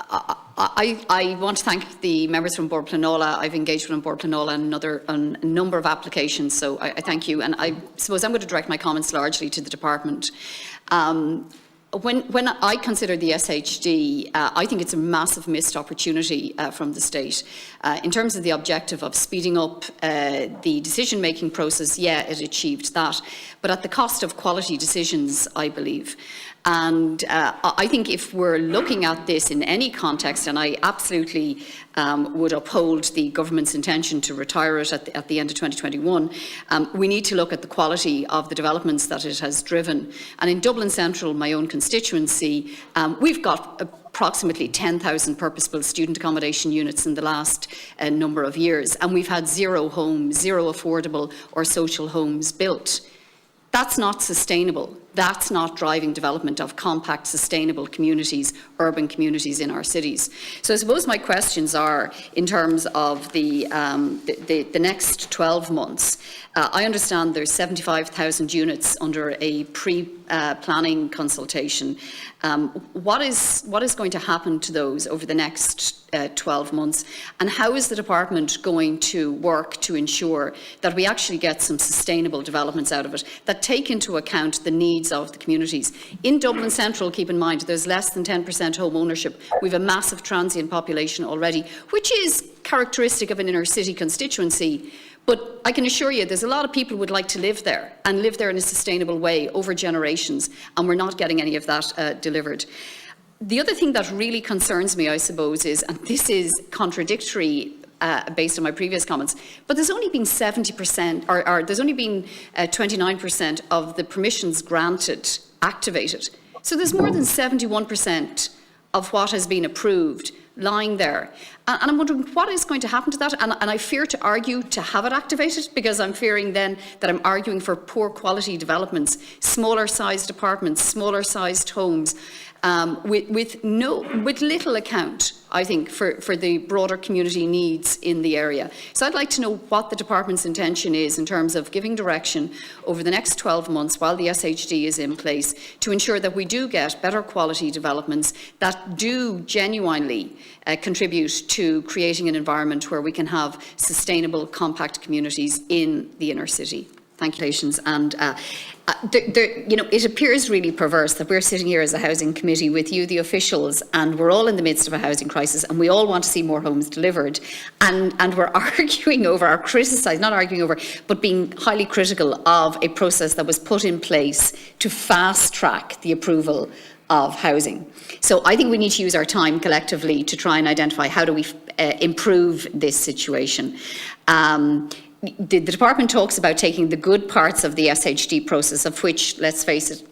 I want to thank the members from Bord Pleanála. I've engaged with Bord Pleanála on a number of applications, so I thank you. And I suppose I'm going to direct my comments largely to the department. When I consider the SHD, I think it's a massive missed opportunity from the state. In terms of the objective of speeding up the decision-making process, yeah, it achieved that, but at the cost of quality decisions, I believe. And I think if we're looking at this in any context, and I absolutely would uphold the government's intention to retire it at the end of 2021, we need to look at the quality of the developments that it has driven. And in Dublin Central, my own constituency, we've got approximately 10,000 purpose-built student accommodation units in the last number of years, and we've had zero affordable or social homes built. That's not sustainable. That's not driving development of compact, sustainable communities, urban communities in our cities. So I suppose my questions are, in terms of the next 12 months, I understand there's 75,000 units under a pre-planning consultation. What is going to happen to those over the next 12 months, and how is the department going to work to ensure that we actually get some sustainable developments out of it that take into account the needs of the communities? In Dublin Central, keep in mind, there's less than 10% home ownership. We have a massive transient population already, which is characteristic of an inner city constituency. But I can assure you there's a lot of people who would like to live there and live there in a sustainable way over generations, and we're not getting any of that delivered. The other thing that really concerns me, I suppose, is, and this is contradictory based on my previous comments, but there's only been 70%, or there's only been 29% of the permissions granted activated. So there's more than 71% of what has been approved lying there. And I'm wondering what is going to happen to that. And I fear to argue to have it activated, because I'm fearing then that I'm arguing for poor quality developments, smaller sized apartments, smaller sized homes, with little account, I think, for the broader community needs in the area. So I'd like to know what the department's intention is in terms of giving direction over the next 12 months while the SHD is in place to ensure that we do get better quality developments that do genuinely contribute to creating an environment where we can have sustainable, compact communities in the inner city. Thank you. And it appears really perverse that we're sitting here as a housing committee with you, the officials, and we're all in the midst of a housing crisis, and we all want to see more homes delivered, and we're arguing over, or criticising, not arguing over, but being highly critical of a process that was put in place to fast track the approval of housing. So I think we need to use our time collectively to try and identify how do we improve this situation. The department talks about taking the good parts of the SHD process, of which, let's face it,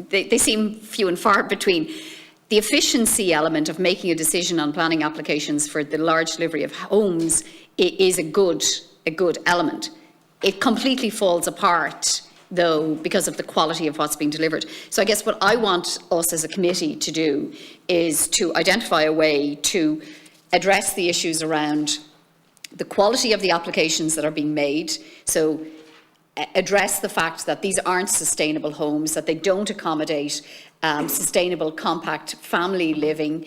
they seem few and far between. The efficiency element of making a decision on planning applications for the large delivery of homes is a good element. It completely falls apart, though, because of the quality of what's being delivered. So I guess what I want us as a committee to do is to identify a way to address the issues around the quality of the applications that are being made. So address the fact that these aren't sustainable homes, that they don't accommodate sustainable, compact family living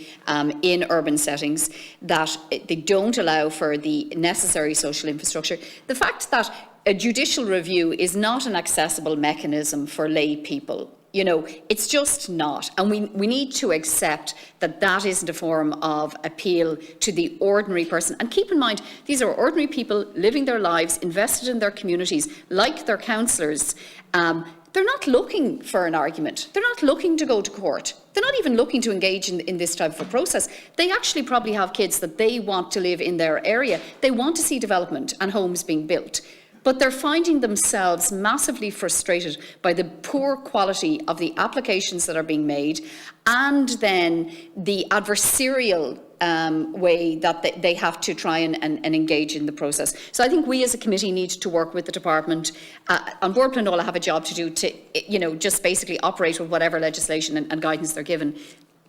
in urban settings, that they don't allow for the necessary social infrastructure. The fact that a judicial review is not an accessible mechanism for lay people. It's just not. And we need to accept that that isn't a form of appeal to the ordinary person. And keep in mind, these are ordinary people living their lives, invested in their communities, like their councillors. They're not looking for an argument. They're not looking to go to court. They're not even looking to engage in this type of a process. They actually probably have kids that they want to live in their area. They want to see development and homes being built. But they're finding themselves massively frustrated by the poor quality of the applications that are being made, and then the adversarial way that they have to try and engage in the process. So I think we as a committee need to work with the department. On Bord Pleanála have a job to do to, just basically operate with whatever legislation and guidance they're given.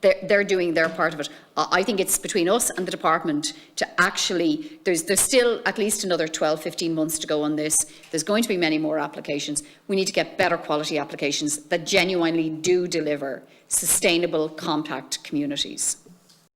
They're doing their part of it. I think it's between us and the department to actually, there's still at least another 12, 15 months to go on this. There's going to be many more applications. We need to get better quality applications that genuinely do deliver sustainable, compact communities.